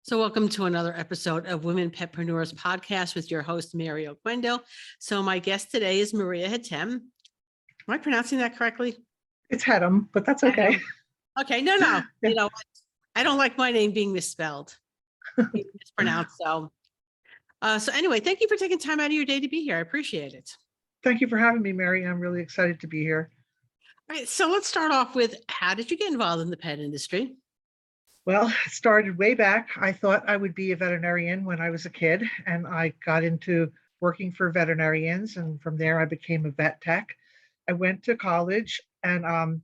So welcome to another episode of Women Petpreneurs Podcast with your host, Maria Hetem. So my guest today is Maria Hetem. Am I pronouncing that correctly? It's Hetem, but that's okay. Okay, no. Yeah. You know, I don't like my name being misspelled, being mispronounced. So anyway, thank you for taking time out of your day to be here. I appreciate it. Thank you for having me, Mary. I'm really excited to be here. All right, so let's start off with, how did you get involved in the pet industry? Well, it started way back. I thought I would be a veterinarian when I was a kid, and I got into working for veterinarians, and from there I became a vet tech. I went to college and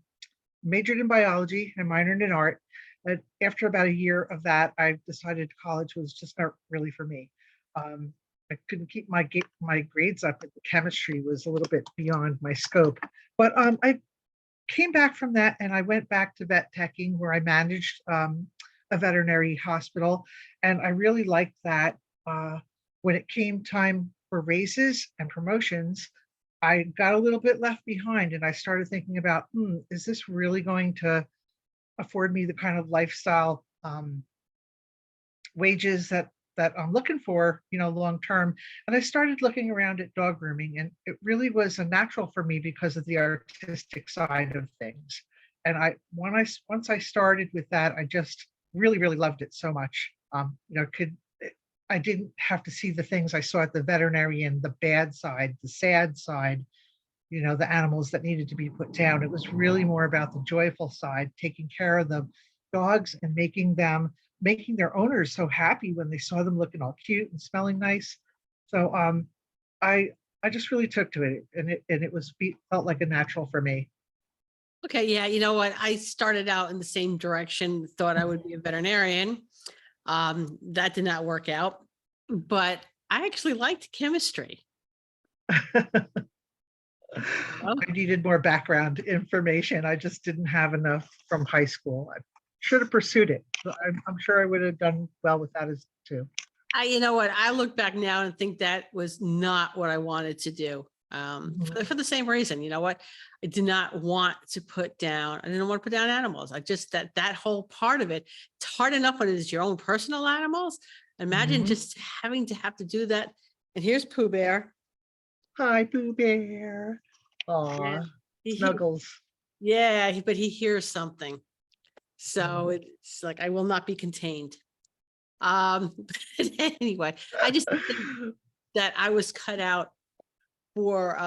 majored in biology and minored in art. But after about a year of that, I decided college was just not really for me. I couldn't keep my grades up, but the chemistry was a little bit beyond my scope. But I came back from that and I went back to vet teching, where I managed a veterinary hospital. And I really liked that. When it came time for raises and promotions, I got a little bit left behind and I started thinking about, is this really going to afford me the kind of lifestyle wages that I'm looking for, long term. And I started looking around at dog grooming, and it really was a natural for me because of the artistic side of things. And once I started with that, I just really loved it so much. I didn't have to see the things I saw at the veterinarian, the bad side, the sad side, the animals that needed to be put down. It was really more about the joyful side, taking care of the dogs and making their owners so happy when they saw them looking all cute and smelling nice. So I just really took to it, and it felt like a natural for me. Okay, yeah, you know what? I started out in the same direction, thought I would be a veterinarian. That did not work out, but I actually liked chemistry. I needed more background information. I just didn't have enough from high school. I should have pursued it. I'm sure I would have done well with that as too. You know what? I look back now and think that was not what I wanted to do. For the same reason, you know what? I did not want to put down, I didn't want to put down animals. I just, that whole part of it, it's hard enough when it is your own personal animals. Imagine just having to have to do that. And here's Pooh Bear. Hi, Pooh Bear. Aw, Snuggles. But he hears something. So it's like, I will not be contained. But anyway, I just think that I was cut out for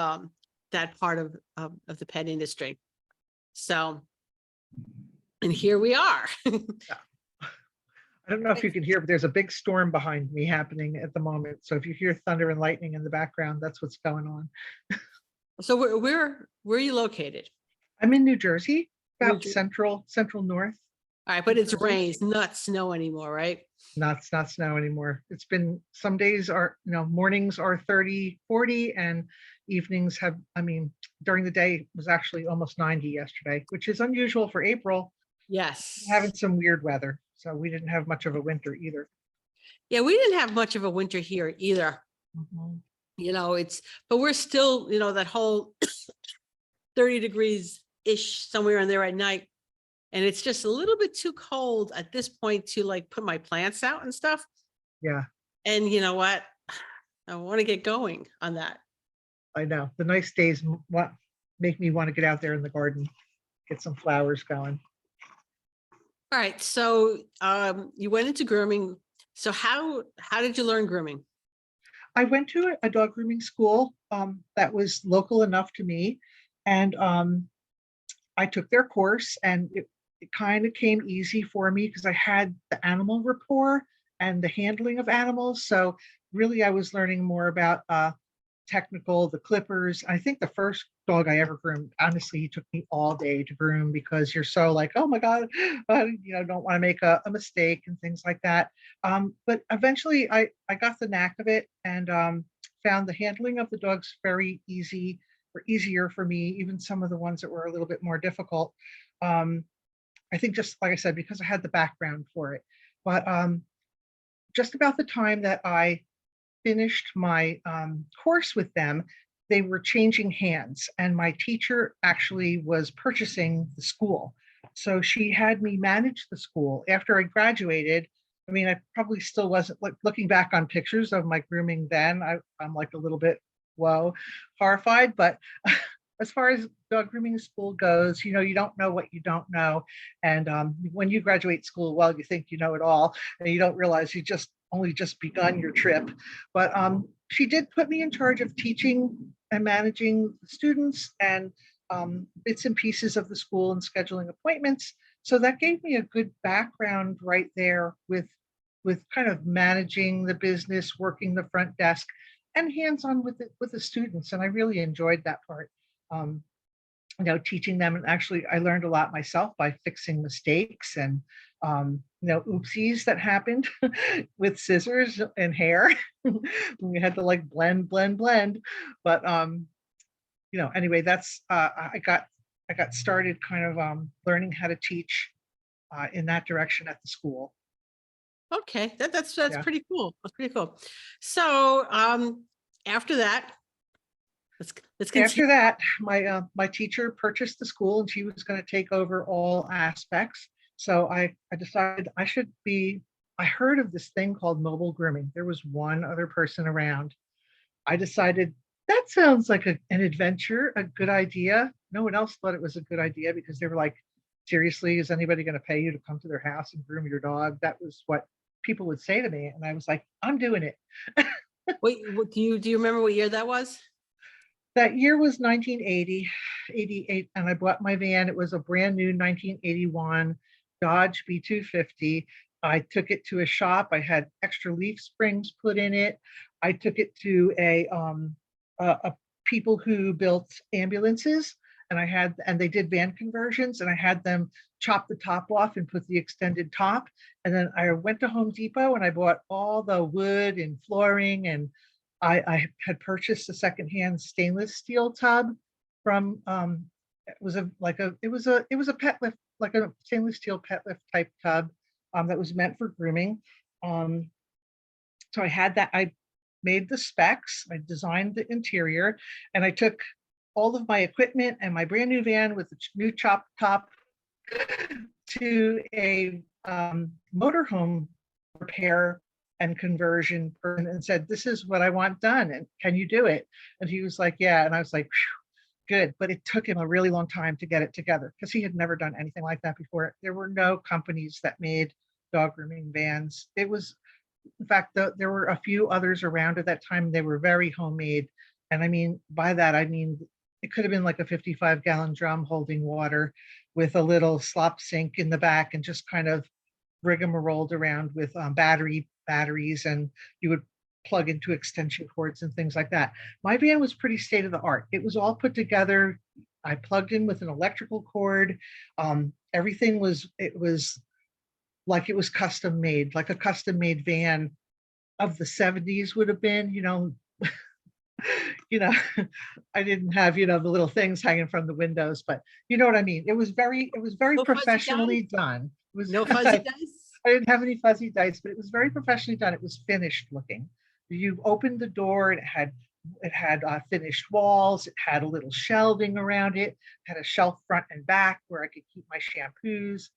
that part of the pet industry. So, and here we are. I don't know if you can hear, but there's a big storm behind me happening at the moment. So if you hear thunder and lightning in the background, that's what's going on. So where are you located? I'm in New Jersey, about central north. All right, but it's rain, it's not snow anymore, right? Not snow anymore. It's been, some days are, mornings are 30, 40, and evenings during the day was actually almost 90 yesterday, which is unusual for April. Yes. Having some weird weather. So we didn't have much of a winter either. Yeah, we didn't have much of a winter here either. But we're still, that whole 30 degrees-ish somewhere in there at night. And it's just a little bit too cold at this point to like put my plants out and stuff. Yeah. And you know what? I want to get going on that. I know. The nice days make me want to get out there in the garden, get some flowers going. All right. So you went into grooming. So how did you learn grooming? I went to a dog grooming school that was local enough to me. And I took their course, and it kind of came easy for me because I had the animal rapport and the handling of animals. So really I was learning more about the clippers. I think the first dog I ever groomed, honestly, he took me all day to groom because you're so like, oh my God, don't want to make a mistake and things like that. But eventually I got the knack of it, and found the handling of the dogs very easy, or easier for me, even some of the ones that were a little bit more difficult. I think, just like I said, because I had the background for it. But just about the time that I finished my course with them, they were changing hands, and my teacher actually was purchasing the school. So she had me manage the school. After I graduated, I mean, I probably still wasn't like looking back on pictures of my grooming then. I'm like a little bit, whoa, horrified. But as far as dog grooming school goes, you don't know what you don't know. And when you graduate school, well, you think you know it all, and you don't realize you just begun your trip. But she did put me in charge of teaching and managing students and bits and pieces of the school and scheduling appointments. So that gave me a good background right there with kind of managing the business, working the front desk, and hands-on with the students. And I really enjoyed that part. Um, Teaching them, and actually I learned a lot myself by fixing mistakes and oopsies that happened with scissors and hair. We had to like blend. But anyway, that's I got started kind of learning how to teach in that direction at the school. Okay, that's Yeah. pretty cool. That's pretty cool. So after that, let's continue. After that, my teacher purchased the school, and she was going to take over all aspects. So I decided I should be. I heard of this thing called mobile grooming. There was one other person around. I decided that sounds like an adventure, a good idea. No one else thought it was a good idea because they were like, seriously, is anybody going to pay you to come to their house and groom your dog? That was what people would say to me. And I was like, I'm doing it. Wait, do you remember what year that was? That year was 1980, 88, and I bought my van. It was a brand new 1981 Dodge B250. I took it to a shop. I had extra leaf springs put in it. I took it to a people who built ambulances, and they did van conversions, and I had them chop the top off and put the extended top. And then I went to Home Depot and I bought all the wood and flooring, and I had purchased a secondhand stainless steel tub from it was a pet lift, like a stainless steel pet lift type tub that was meant for grooming. So I had that. I made the specs, I designed the interior, and I took all of my equipment and my brand new van with the new chop top to a motorhome repair and conversion person and said, this is what I want done. And can you do it? And he was like, yeah. And I was like, good. But it took him a really long time to get it together because he had never done anything like that before. There were no companies that made dog grooming vans. It was, in fact, there were a few others around at that time. They were very homemade. And I mean, by that, I mean, it could have been like a 55-gallon drum holding water with a little slop sink in the back and just kind of rigmarolled around with batteries, and you would plug into extension cords and things like that. My van was pretty state of the art. It was all put together. I plugged in with an electrical cord. Everything was like it was custom made, like a custom made van of the 70s would have been, I didn't have, the little things hanging from the windows, but you know what I mean? It was very No fuzzy professionally dice? done. It was, No fuzzy dice? I didn't have any fuzzy dice, but it was very professionally done. It was finished looking. You opened the door, and it had finished walls. It had a little shelving around it. It had a shelf front and back where I could keep my shampoos.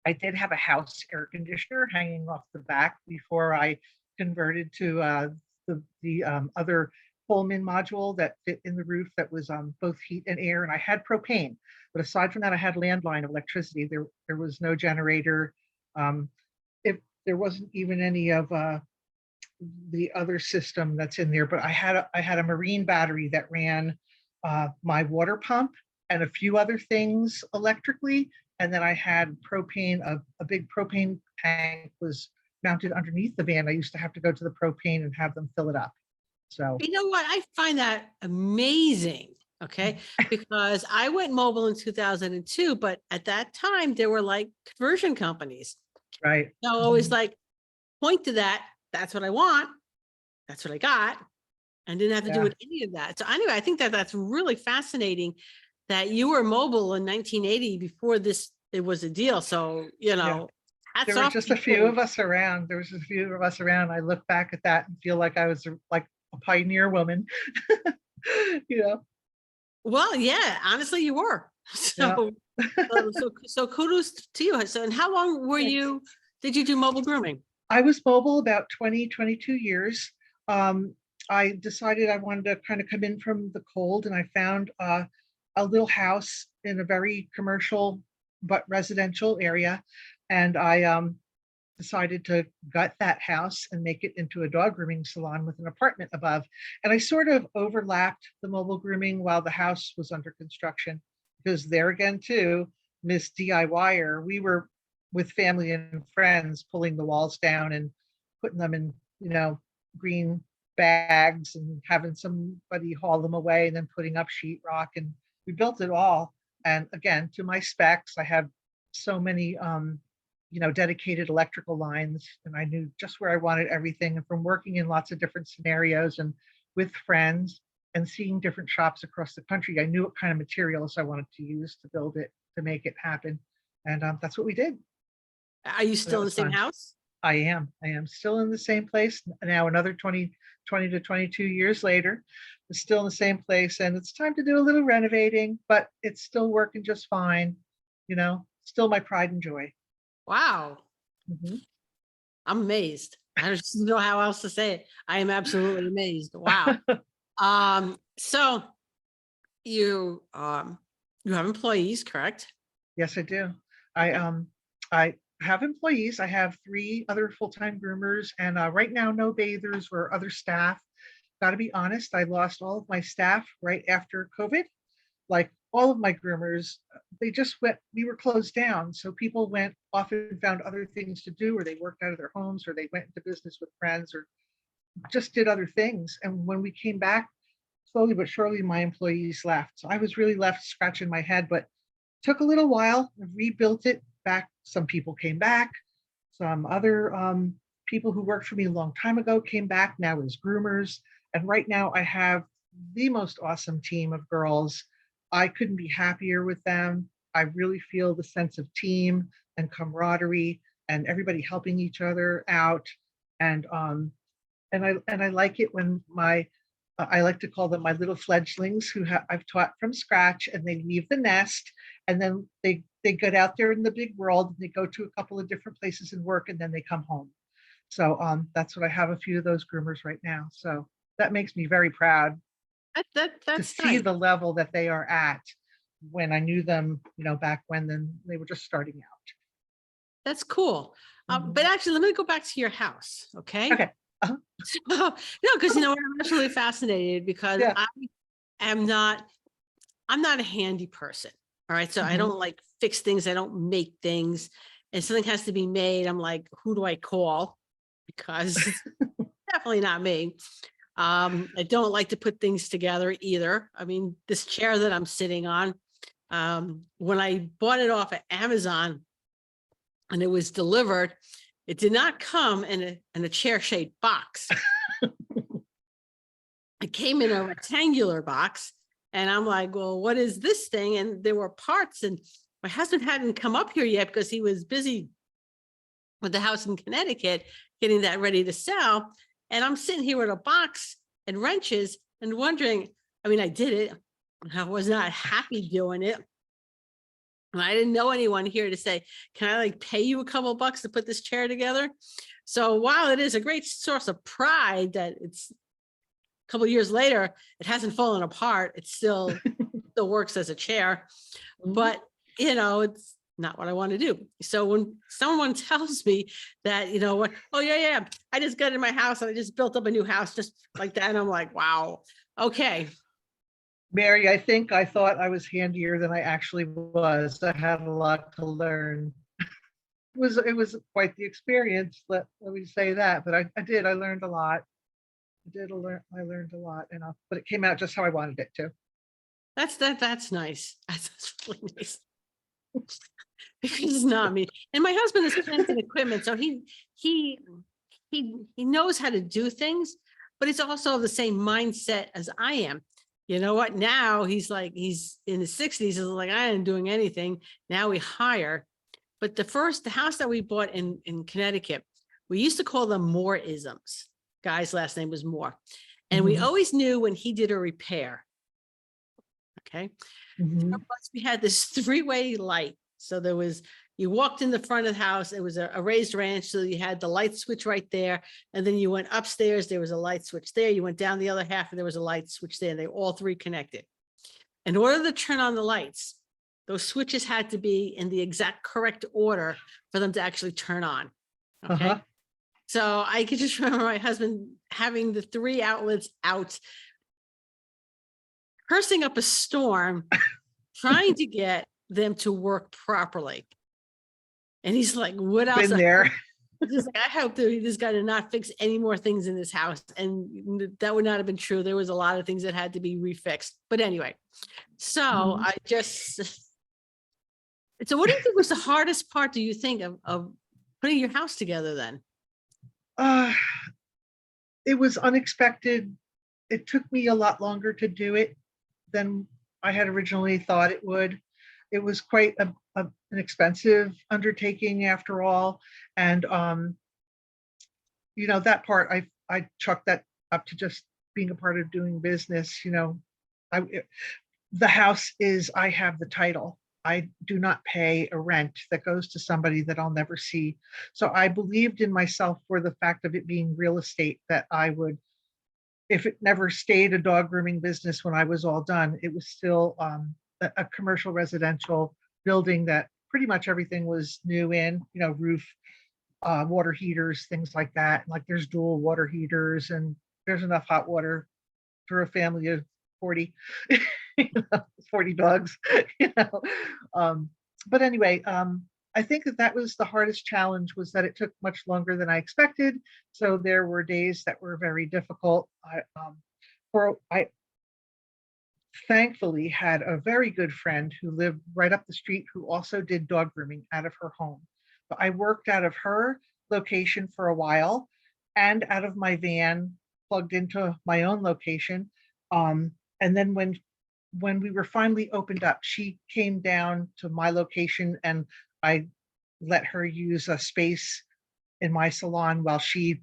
I did have a house air conditioner hanging off the back before I converted to the other Pullman module that fit in the roof that was both heat and air, and I had propane. But aside from that, I had landline electricity. There was no generator. If there wasn't even any of the other system that's in there, but I had a marine battery that ran my water pump and a few other things electrically, and then I had propane. A big propane tank was mounted underneath the van. I used to have to go to the propane and have them fill it up. So You know what? I find that amazing. Okay. Because I went mobile in 2002, but at that time there were like conversion companies. right. So always like point to that. That's what I want. That's what I got. And didn't have to do Yeah. with any of that. So anyway, I think that that's really fascinating that you were mobile in 1980 before it was a deal. So, Yeah. hats There were off just to a few you. of us around. There was just a few of us around. I look back at that and feel like I was like a pioneer woman. you know, Well, yeah, honestly, you were. yeah. So, so kudos to you. So, and how long were Thanks. you did you do mobile grooming? I was mobile about 20, 22 years. I decided I wanted to kind of come in from the cold, and I found a little house in a very commercial but residential area. And I decided to gut that house and make it into a dog grooming salon with an apartment above. And I sort of overlapped the mobile grooming while the house was under construction, because there again, too, Miss DIYer, we were with family and friends pulling the walls down and putting them in, green bags and having somebody haul them away and then putting up sheetrock. And we built it all. And again, to my specs, I have so many dedicated electrical lines, and I knew just where I wanted everything. And from working in lots of different scenarios and with friends and seeing different shops across the country, I knew what kind of materials I wanted to use to build it, to make it happen. And that's what we did. Are you So still that in the was same fun. house? I am still in the same place now, another 20 to 22 years later. We're still in the same place, and it's time to do a little renovating, but it's still working just fine. Still my pride and joy. Wow. Mhm. I'm amazed. I just don't know how else to say it. I am absolutely amazed. Wow. So you have employees, correct? Yes, I do. I Okay. I have employees. I have 3 other full-time groomers, and right now no bathers or other staff. Got to be honest, I lost all of my staff right after COVID. Like all of my groomers, they just went. We were closed down, so people went off and found other things to do, or they worked out of their homes, or they went into business with friends, or just did other things. And when we came back, slowly but surely, my employees left. So I was really left scratching my head, but took a little while. I rebuilt it back. Some people came back. Some other people who worked for me a long time ago came back now as groomers. And right now I have the most awesome team of girls. I couldn't be happier with them. I really feel the sense of team and camaraderie and everybody helping each other out. And I like it when I like to call them my little fledglings who I've taught from scratch, and they leave the nest, and then they get out there in the big world, and they go to a couple of different places and work, and then they come home. So that's what I have, a few of those groomers right now. So that makes me very proud to That's see nice. the level that they are at when I knew them, back when then they were just starting out. That's cool. But Mhm. actually, let me go back to your house. Okay. Okay. Uh-huh. No, because I'm absolutely fascinated because Yeah. am not, I'm not a handy person. All right. So I Mhm. don't like fix things. I don't make things. And something has to be made. I'm like, who do I call? Because it's definitely not me. I don't like to put things together either. I mean, this chair that I'm sitting on, when I bought it off of Amazon and it was delivered, it did not come in a chair-shaped box. It came in a rectangular box, and I'm like, well, what is this thing? And there were parts, and my husband hadn't come up here yet because he was busy with the house in Connecticut, getting that ready to sell. And I'm sitting here with a box and wrenches and wondering, I mean, I did it. I was not happy doing it. And I didn't know anyone here to say, can I like pay you a couple bucks to put this chair together? So while it is a great source of pride that it's a couple of years later, it hasn't fallen apart. It still works as a chair, Mhm. but it's not what I want to do. So when someone tells me that, what, oh yeah, I just got in my house and I just built up a new house just like that. And I'm like, wow, okay. Mary, I think I thought I was handier than I actually was. I had a lot to learn. It was quite the experience. Let me say that. But I learned a lot. I learned a lot, but it came out just how I wanted it to. That's nice. That's really nice. Because it's not me. And my husband is plant and equipment, so he he knows how to do things, but it's also the same mindset as I am. You know what? Now he's in his 60s. He's like, I ain't doing anything. Now we hire. But the house that we bought in Connecticut, we used to call them Moore isms. Guy's last name was Moore. And we Mhm, always knew when he did a repair. Okay. mhm, Plus we had this three-way light. So there was, You walked in the front of the house, it was a raised ranch, so you had the light switch right there. And then you went upstairs, there was a light switch there. You went down the other half and there was a light switch there. They all three connected. In order to turn on the lights, those switches had to be in the exact correct order for them to actually turn on. Okay. Uh-huh. So I could just remember my husband having the three outlets out, cursing up a storm, trying to get them to work properly. And he's like, what else? Been there. Just like, I hope that this guy did not fix any more things in this house. And that would not have been true. There was a lot of things that had to be refixed. But anyway, so Mhm. so what do you think was the hardest part, do you think, of putting your house together then? Uh, it was unexpected. It took me a lot longer to do it than I had originally thought it would. It was quite an expensive undertaking after all. And that part I chalked that up to just being a part of doing business. The house is, I have the title. I do not pay a rent that goes to somebody that I'll never see. So I believed in myself for the fact of it being real estate, that I would, if it never stayed a dog grooming business when I was all done, it was still a commercial residential building that pretty much everything was new in, roof, water heaters, things like that. Like there's dual water heaters and there's enough hot water for a family of 40, 40 dogs, you know. But anyway, I think that was the hardest challenge, was that it took much longer than I expected. So there were days that were very difficult. I thankfully had a very good friend who lived right up the street who also did dog grooming out of her home. But I worked out of her location for a while and out of my van plugged into my own location. And then when we were finally opened up, she came down to my location and I let her use a space in my salon while she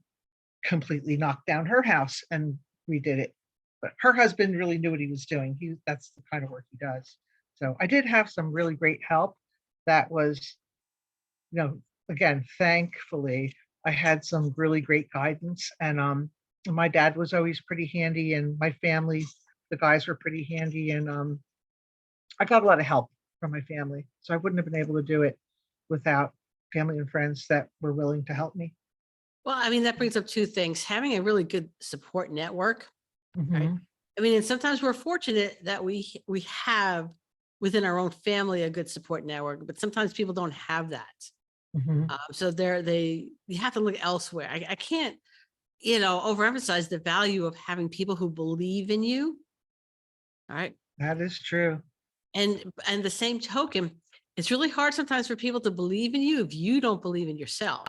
completely knocked down her house and redid it. But her husband really knew what he was doing. That's the kind of work he does. So I did have some really great help. That was, again, thankfully, I had some really great guidance. And my dad was always pretty handy, and my family, the guys were pretty handy. And I got a lot of help from my family. So I wouldn't have been able to do it without family and friends that were willing to help me. Well, I mean, that brings up two things: having a really good support network, right? Mhm. I mean, and sometimes we're fortunate that we have within our own family a good support network, but sometimes people don't have that. Mhm. So you have to look elsewhere. I can't, overemphasize the value of having people who believe in you. All right. That is true. And the same token, it's really hard sometimes for people to believe in you if you don't believe in yourself.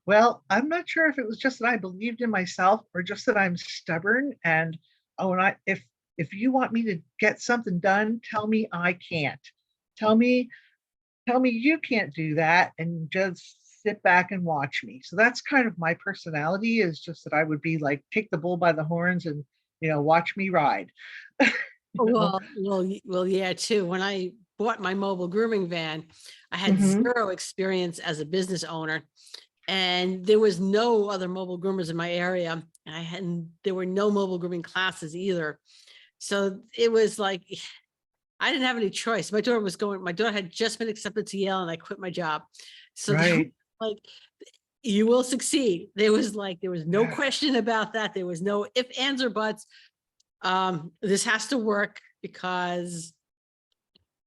Well, I'm not sure if it was just that I believed in myself or just that I'm stubborn and, oh, and if you want me to get something done, tell me I can't. Tell me you can't do that and just sit back and watch me. So that's kind of my personality, is just that I would be like, take the bull by the horns and, watch me ride. Oh, You know? well, yeah, too. When I bought my mobile grooming van, I had Mhm. zero experience as a business owner, and there was no other mobile groomers in my area. And there were no mobile grooming classes either. So it was like, I didn't have any choice. My daughter had just been accepted to Yale and I quit my job. So there was Right. like, you will succeed. There was no question about that. There was no if, ands, or buts. This has to work because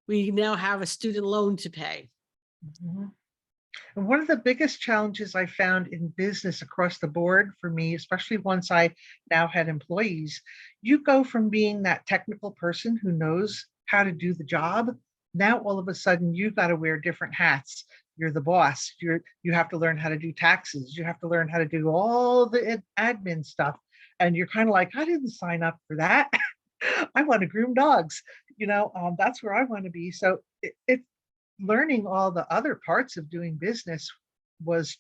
we now have a student loan to pay. Mhm. And one of the biggest challenges I found in business across the board for me, especially once I now had employees, you go from being that technical person who knows how to do the job. Now all of a sudden you've got to wear different hats. You're the boss. You have to learn how to do taxes. You have to learn how to do all the admin stuff. And you're kind of like, I didn't sign up for that. I want to groom dogs. That's where I want to be. So it learning all the other parts of doing business was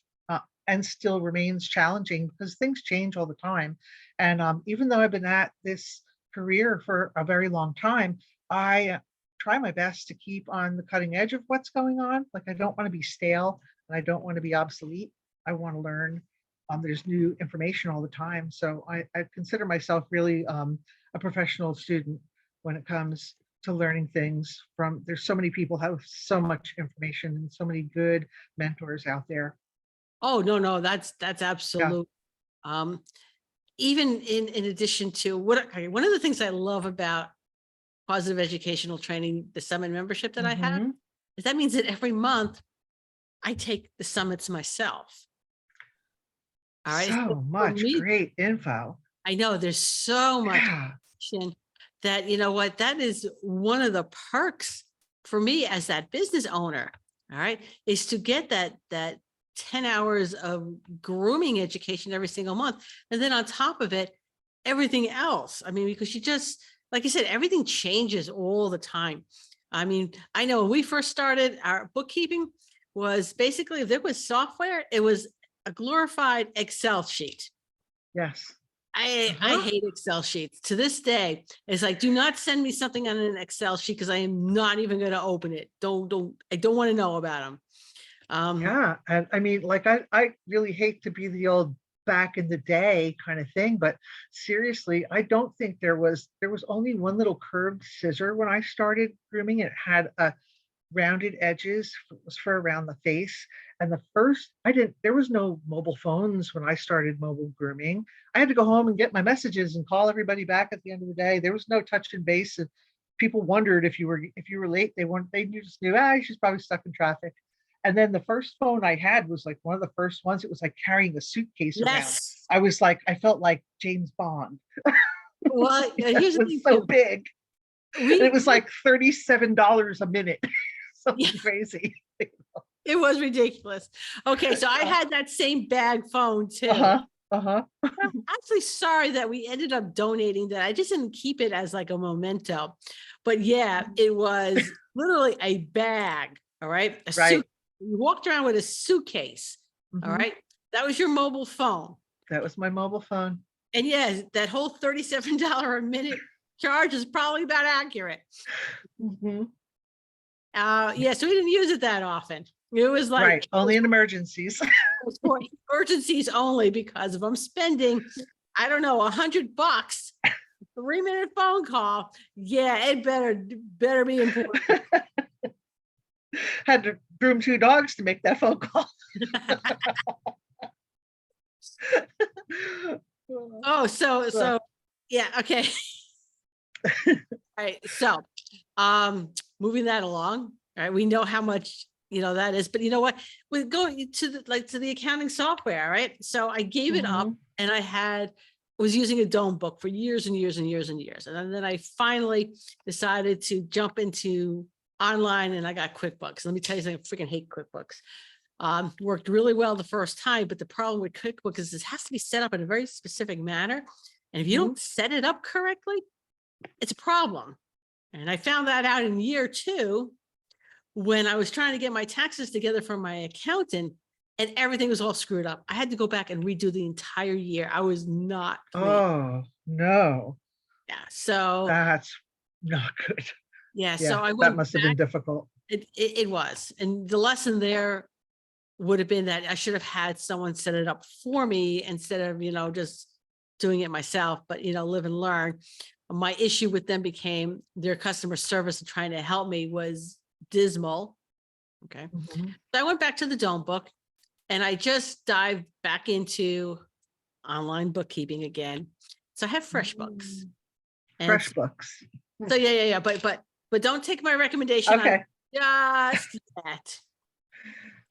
and still remains challenging because things change all the time. And even though I've been at this career for a very long time, I try my best to keep on the cutting edge of what's going on. Like, I don't want to be stale and I don't want to be obsolete. I want to learn. There's new information all the time. So I consider myself really a professional student when it comes to learning things from, there's so many people have so much information and so many good mentors out there. Oh, no, that's Yeah. absolute. Um, even in addition to okay, one of the things I love about positive educational training, the summit membership that I have, Mhm. is that means that every month I take the summits myself. All right. So So for much me, great info. I know there's so much Yeah. information that, you know what, that is one of the perks for me as that business owner. All right. Is to get that 10 hours of grooming education every single month. And then on top of it, everything else. I mean, because you just, like I said, everything changes all the time. I mean, I know when we first started, our bookkeeping was basically, if there was software, it was a glorified Excel sheet. Yes. I Uh-huh. hate Excel sheets to this day. It's like, do not send me something on an Excel sheet because I am not even going to open it. I don't want to know about them. Yeah. And I mean, like, I really hate to be the old back in the day kind of thing, but seriously, I don't think there was only one little curved scissor when I started grooming. It had a rounded edges, was for around the face. And the first, there was no mobile phones when I started mobile grooming. I had to go home and get my messages and call everybody back at the end of the day. There was no touch and base. And people wondered if you were late, they just knew, she's probably stuck in traffic. And then the first phone I had was like one of the first ones. It was like carrying a suitcase around. yes. I felt like James Bond. Well, It here's the was thing so too. big. And it We, was like $37 a minute. yeah, Something crazy. it was ridiculous. Okay, so I Yeah. had that same bag phone too. Uh-huh. Uh-huh. I'm actually sorry that we ended up donating that. I just didn't keep it as like a memento. But yeah, it was literally a bag. All right. A Right. suit. You walked around with a suitcase. All Mhm. right. That was your mobile phone. That was my mobile phone. And yeah, that whole $37 a minute charge is probably about accurate. Mhm. Yeah, so we didn't use it that often. It was like Right. Only in emergencies. it was for emergencies only, because if I'm spending, I don't know, $100, 3-minute phone call, yeah, it better be important. Had to groom two dogs to make that phone call. Oh, so yeah, okay. All right. So moving that along. All right. We know how much, that is, but you know what? We're going to the accounting software, right? So I gave it up Mhm. and was using a Dome book for years and years and years and years. And then I finally decided to jump into online and I got QuickBooks. Let me tell you something, I freaking hate QuickBooks. Worked really well the first time, but the problem with QuickBooks is it has to be set up in a very specific manner. And if you Mhm. don't set it up correctly, it's a problem. And I found that out in year 2 when I was trying to get my taxes together from my accountant and everything was all screwed up. I had to go back and redo the entire year. I was not pleased. Oh, no. Yeah. So That's not good. yeah. So Yeah, I that went must have been back. difficult. It was. And the lesson there would have been that I should have had someone set it up for me instead of, just doing it myself, but, live and learn. My issue with them became their customer service and trying to help me was dismal. Okay. Mhm. So I went back to the Dome book and I just dived back into online bookkeeping again. So I have FreshBooks. And FreshBooks. so yeah. But don't take my recommendation on Okay. just that.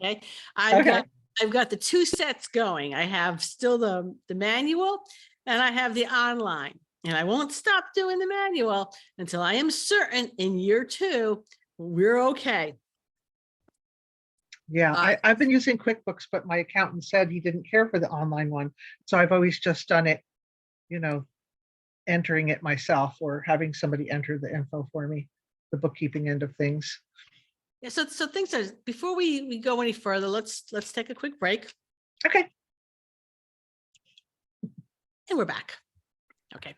Okay. Okay. I've got the 2 sets going. I have still the manual and I have the online. And I won't stop doing the manual until I am certain in year 2 we're okay. Yeah, I've been using QuickBooks, but my accountant said he didn't care for the online one. So I've always just done it, you know, entering it myself or having somebody enter the info for me, the bookkeeping end of things. Yeah, so things are, before we go any further, let's take a quick break Okay. and we're back. Okay.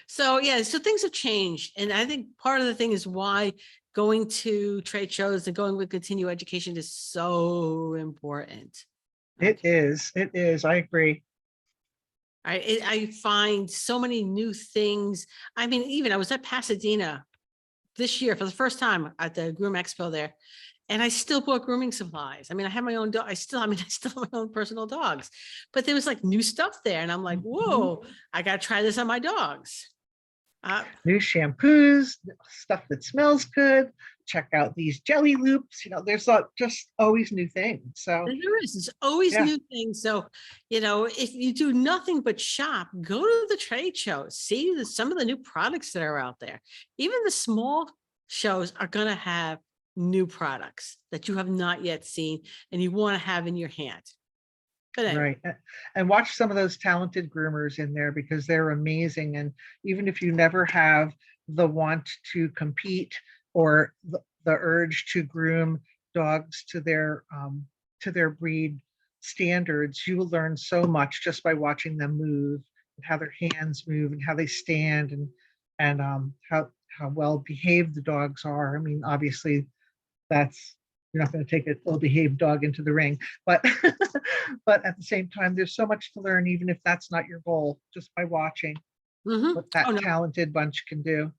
So yeah, so things have changed. And I think part of the thing is why going to trade shows and going with continuing education is so important. It is. It is. I agree. I find so many new things. I mean, even I was at Pasadena this year for the first time at the Groom Expo there, and I still bought grooming supplies. I mean, I have my own dog. I still have my own personal dogs, but there was like new stuff there, and I'm like, whoa, I got to try this on my dogs. New shampoos, stuff that smells good. Check out these jelly loops. There's just always new things. So there's always yeah. new things. So, if you do nothing but shop, go to the trade shows, see some of the new products that are out there. Even the small shows are going to have new products that you have not yet seen and you want to have in your hand. But anyway. Right. And watch some of those talented groomers in there because they're amazing. And even if you never have the want to compete or the urge to groom dogs to their breed standards, you will learn so much just by watching them move and how their hands move and how they stand and how well behaved the dogs are. I mean, obviously you're not going to take an ill-behaved dog into the ring, but but at the same time, there's so much to learn, even if that's not your goal, just by watching what that talented bunch can do.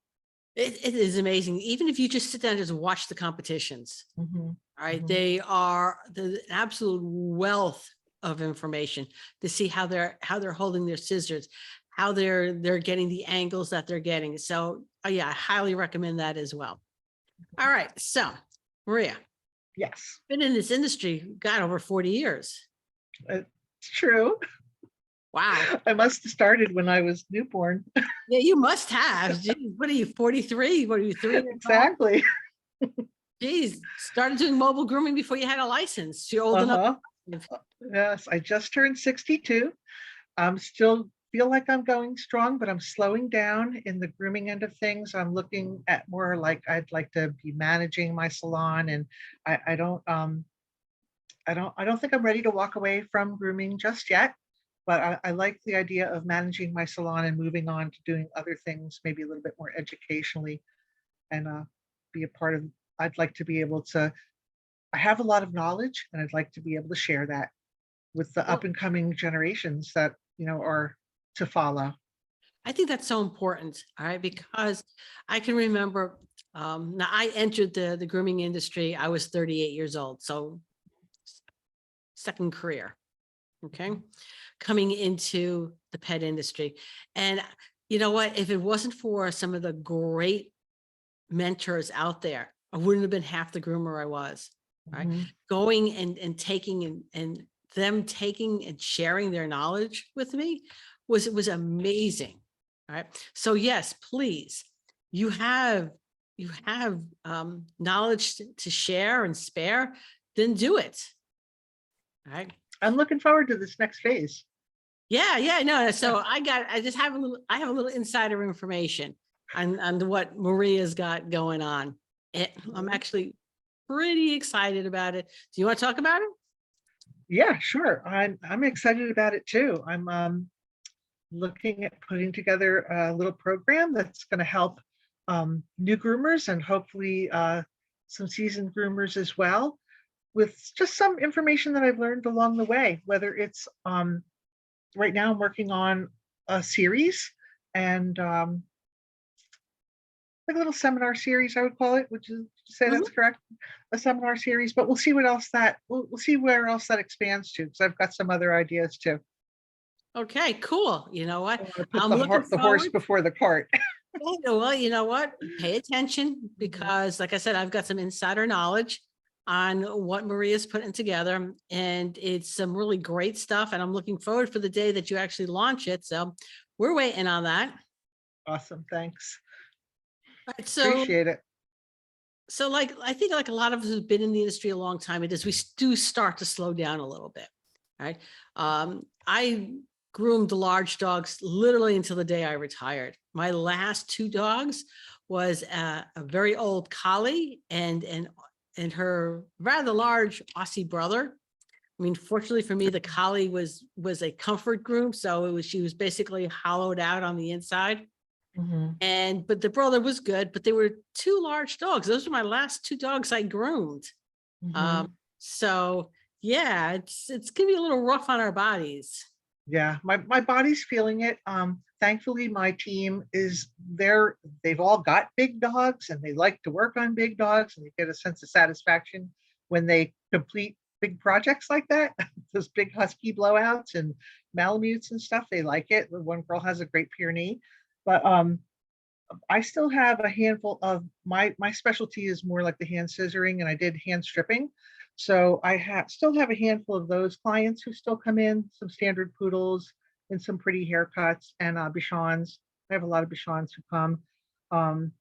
It is amazing. Even if you just sit down and just watch the competitions, all right, they are the absolute wealth of information to see how they're holding their scissors, how they're getting the angles that they're getting. So yeah, I highly recommend that as well. All right, so Maria. Yes. Been in this industry, got over 40 years. It's true. Wow. I must have started when I was newborn. Yeah, you must have. Jeez, what are you, 43? What are you, 3? Exactly. Geez, started doing mobile grooming before you had a license. You're old enough. Yes, I just turned 62. I'm still feel like I'm going strong, but I'm slowing down in the grooming end of things. I'm looking at more like I'd like to be managing my salon, and I don't think I'm ready to walk away from grooming just yet. But I like the idea of managing my salon and moving on to doing other things, maybe a little bit more educationally, and be a part of. I'd like to be able to. I have a lot of knowledge, and I'd like to be able to share that with the up and coming generations that are to follow. I think that's so important, all right, because I can remember now I entered the grooming industry. I was 38 years old, so second career, okay, coming into the pet industry. And you know what, if it wasn't for some of the great mentors out there, I wouldn't have been half the groomer I was, right? Going and taking and them taking and sharing their knowledge with me was amazing. All right. So yes, please, you have knowledge to share and spare, then do it. All right. I'm looking forward to this next phase. Yeah, no. So I have a little insider information on what Maria's got going on. I'm actually pretty excited about it. Do you want to talk about it? Yeah, sure. I'm excited about it too. I'm looking at putting together a little program that's going to help new groomers and hopefully some seasoned groomers as well, with just some information that I've learned along the way. Whether it's right now I'm working on a series and like a little seminar series, I would call it. Would you say that's correct? A seminar series, but we'll see what else we'll see where else that expands to, because I've got some other ideas too. Okay, cool. You know what? Put the horse before the cart. Well, you know what? Pay attention, because like I said, I've got some insider knowledge on what Maria's putting together, and it's some really great stuff. And I'm looking forward for the day that you actually launch it. So we're waiting on that. Awesome. Thanks. So, appreciate it. So I think like a lot of us who've been in the industry a long time, we do start to slow down a little bit. Right. I groomed large dogs literally until the day I retired. My last 2 dogs was a very old collie and her rather large Aussie brother. I mean, fortunately for me, the collie was a comfort groom. So she was basically hollowed out on the inside. Mhm, But the brother was good, but they were two large dogs. Those were my last two dogs I groomed. Um, mhm. so yeah, it's gonna be a little rough on our bodies. Yeah, my body's feeling it. Thankfully, my team is there. They've all got big dogs and they like to work on big dogs and they get a sense of satisfaction when they complete big projects like that. Those big husky blowouts and malamutes and stuff, they like it. The one girl has a Great Pyrenees, but I still have a handful of my specialty is more like the hand scissoring, and I did hand stripping. So I still have a handful of those clients who still come in, some standard poodles and some pretty haircuts and Bichons. I have a lot of Bichons who come. Um,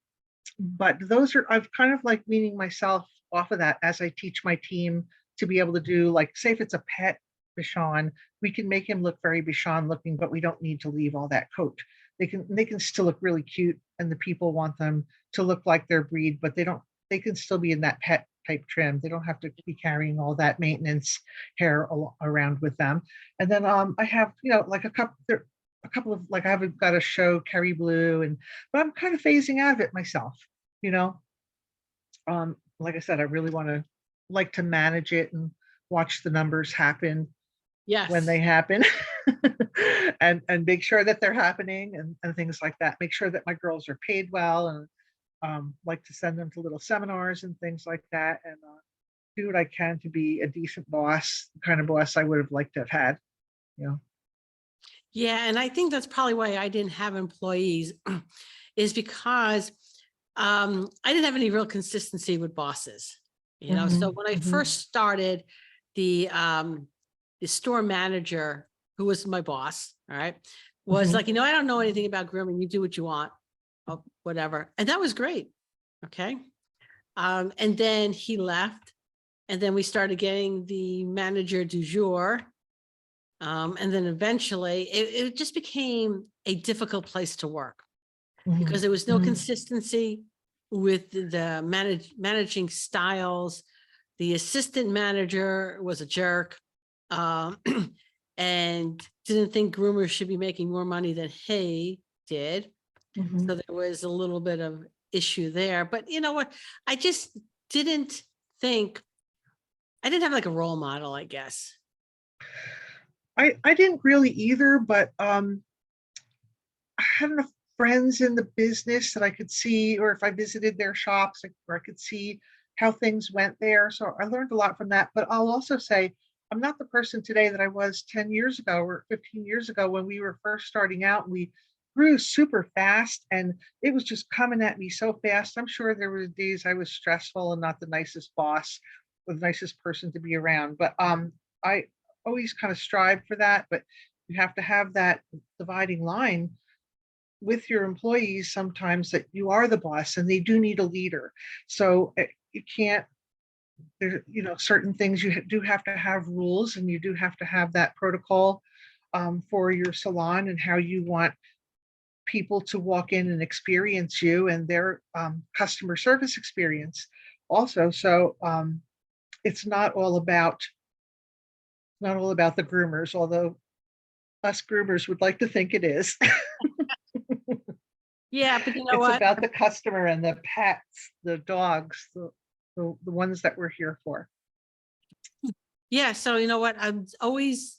but those are I've kind of like weaning myself off of that as I teach my team to be able to do like say if it's a pet Bichon, we can make him look very Bichon looking, but we don't need to leave all that coat. They can still look really cute and the people want them to look like their breed, but they can still be in that pet type trim. They don't have to be carrying all that maintenance hair around with them. And then I have, like a couple of like I haven't got a show Kerry Blue and but I'm kind of phasing out of it myself, you know. Like I said, I really want to like to manage it and watch the numbers happen when Yes. they happen and make sure that they're happening and things like that. Make sure that my girls are paid well and like to send them to little seminars and things like that and do what I can to be a decent boss, the kind of boss I would have liked to have had, you know. Yeah, and I think that's probably why I didn't have employees is because I didn't have any real consistency with bosses. So Mhm, when I mhm, first started, the the store manager who was my boss, all right, was mhm, like, I don't know anything about grooming. You do what you want, oh, whatever, and that was great. Okay, and then he left, and then we started getting the manager du jour. And then eventually it just became a difficult place to work because mhm, there was no mhm, consistency with the managing styles. The assistant manager was a jerk, um, and didn't think groomers should be making more money than he did. mhm. So there was a little bit of issue there. But you know what? I just didn't think I didn't have like a role model, I guess. I didn't really either, but I had enough friends in the business that I could see, or if I visited their shops, where I could see how things went there. So I learned a lot from that. But I'll also say, I'm not the person today that I was 10 years ago or 15 years ago when we were first starting out. We grew super fast and it was just coming at me so fast. I'm sure there were days I was stressful and not the nicest boss or the nicest person to be around. But I always kind of strive for that. But you have to have that dividing line with your employees sometimes that you are the boss and they do need a leader. So you can't, there, certain things you do have to have rules and you do have to have that protocol for your salon and how you want people to walk in and experience you and their customer service experience also. So it's not all about the groomers, although us groomers would like to think it is. Yeah, but you know It's what? about the customer and the pets, the dogs, the ones that we're here for. Yeah, so you know what? I'm always,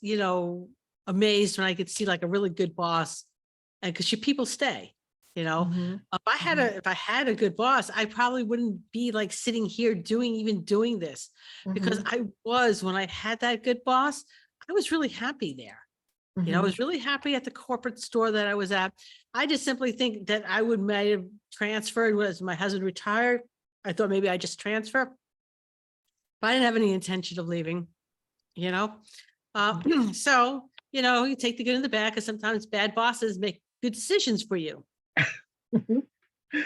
amazed when I could see like a really good boss, and because your people stay, you know. Mhm, If mhm, I had a good boss, I probably wouldn't be like sitting here doing this because mhm, I was when I had that good boss, I was really happy there. I mhm, was really happy at the corporate store that I was at. I just simply think that I would may have transferred as my husband retired. I thought maybe I just transfer, but I didn't have any intention of leaving, you know. mhm, So, you take the good and the bad because sometimes bad bosses make good decisions for you. mhm.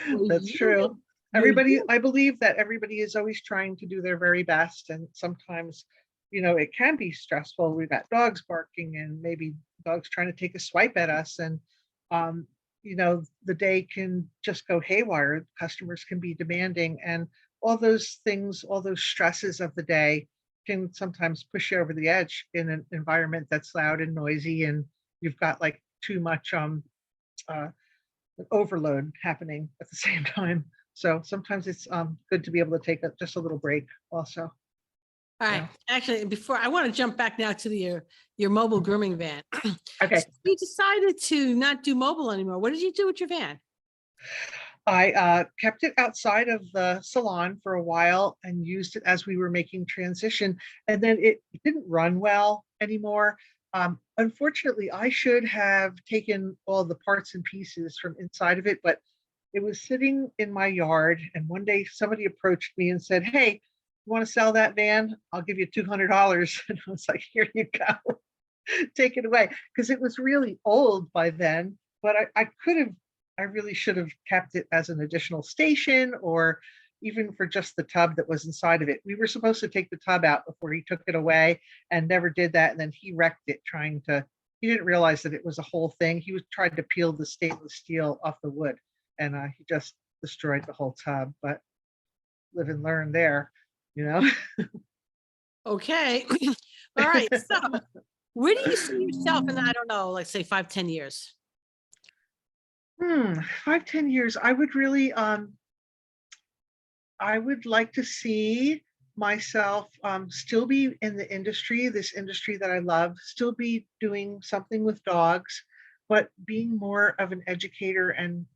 Well, That's true. Everybody, I believe that everybody is always trying to do their very best, and sometimes, it can be stressful. We've got dogs barking, and maybe dogs trying to take a swipe at us, and um, the day can just go haywire. Customers can be demanding, and all those things, all those stresses of the day can sometimes push you over the edge in an environment that's loud and noisy, and you've got like too much uh an overload happening at the same time. So sometimes it's good to be able to take just a little break also. All right. Actually, before I want to jump back now to your mobile grooming van. Okay. So you decided to not do mobile anymore. What did you do with your van? I kept it outside of the salon for a while and used it as we were making transition. And then it didn't run well anymore. Unfortunately, I should have taken all the parts and pieces from inside of it, but it was sitting in my yard. And one day somebody approached me and said, "Hey, you want to sell that van? I'll give you $200." And I was like, "Here you go." Take it away, because it was really old by then, but I really should have kept it as an additional station, or even for just the tub that was inside of it. We were supposed to take the tub out before he took it away and never did that. And then he wrecked it he didn't realize that it was a whole thing. He was trying to peel the stainless steel off the wood, and he just destroyed the whole tub, but live and learn there, you know? Okay. All right. So where do you see yourself in, I don't know, like say 5, 10 years? 5, 10 years. I would really, I would like to see myself still be in the industry, this industry that I love, still be doing something with dogs, but being more of an educator and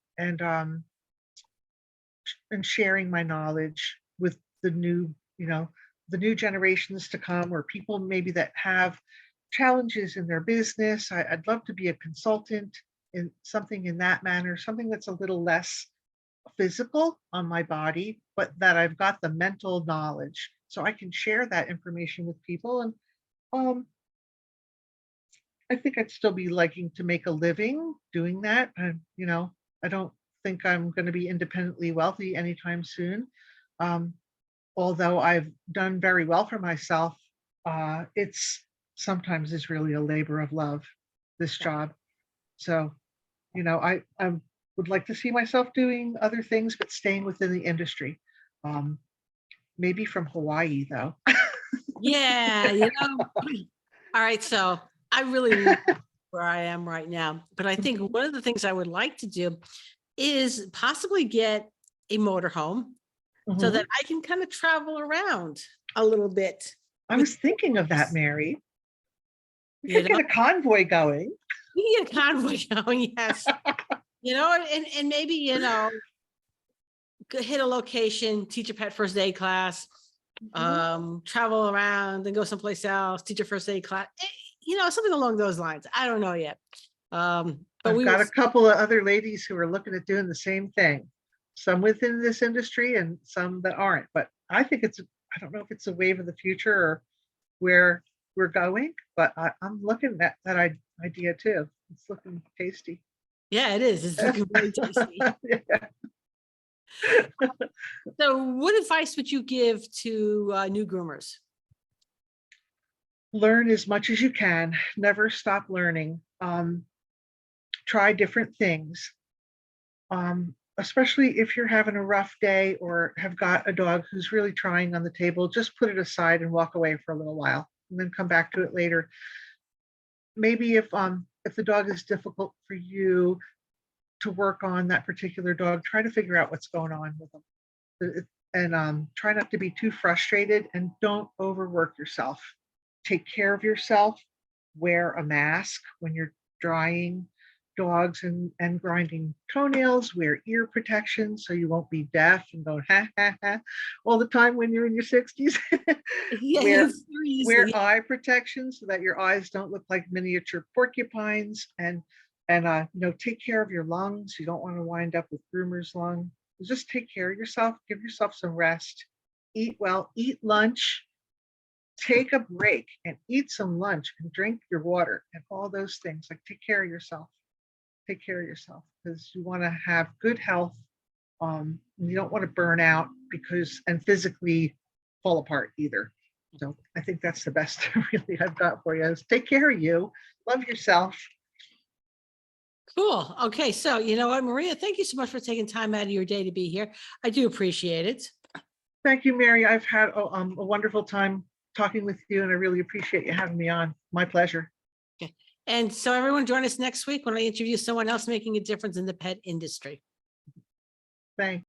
sharing my knowledge with the new, the new generations to come, or people maybe that have challenges in their business. I'd love to be a consultant in something in that manner, something that's a little less physical on my body, but that I've got the mental knowledge so I can share that information with people. And um, I think I'd still be liking to make a living doing that. And, I don't think I'm going to be independently wealthy anytime soon. Um, Although I've done very well for myself, it's sometimes is really a labor of love, this job. So, I would like to see myself doing other things, but staying within the industry. Maybe from Hawaii, though. Yeah. All right. So I really love where I am right now, but I think one of the things I would like to do is possibly get a motorhome so that I can kind of travel around a little bit. I was thinking of that, Mary. We You could get a convoy going. We can get a convoy going, yes. And maybe, hit a location, teach a pet first aid class, travel around and go someplace else, teach a first aid class, something along those lines. I don't know yet. But I've got a couple of other ladies who are looking at doing the same thing, some within this industry and some that aren't. But I think I don't know if it's a wave of the future or where we're going, but I'm looking at that idea too. It's looking tasty. Yeah, it is. It's looking very tasty. Yeah. So what advice would you give to new groomers? Learn as much as you can. Never stop learning. Try different things. Especially if you're having a rough day or have got a dog who's really trying on the table, just put it aside and walk away for a little while and then come back to it later. Maybe if the dog is difficult for you to work on that particular dog, try to figure out what's going on with them. And try not to be too frustrated, and don't overwork yourself. Take care of yourself. Wear a mask when you're drying dogs and grinding toenails. Wear ear protection so you won't be deaf and going ha ha ha all the time when you're in your 60s. Wear eye protection so that your eyes don't look like miniature porcupines, and take care of your lungs. You don't want to wind up with groomer's lung. Just take care of yourself. Give yourself some rest. Eat well. Eat lunch. Take a break and eat some lunch and drink your water and all those things. Like, take care of yourself. Take care of yourself, because you want to have good health. You don't want to burn out and physically fall apart either. So I think that's the best really I've got for you, is take care of you, love yourself. Cool. Okay. So you know what, Maria, thank you so much for taking time out of your day to be here. I do appreciate it. Thank you, Mary. I've had a wonderful time talking with you, and I really appreciate you having me on. My pleasure. Okay. And so everyone join us next week when I interview someone else making a difference in the pet industry. Thanks.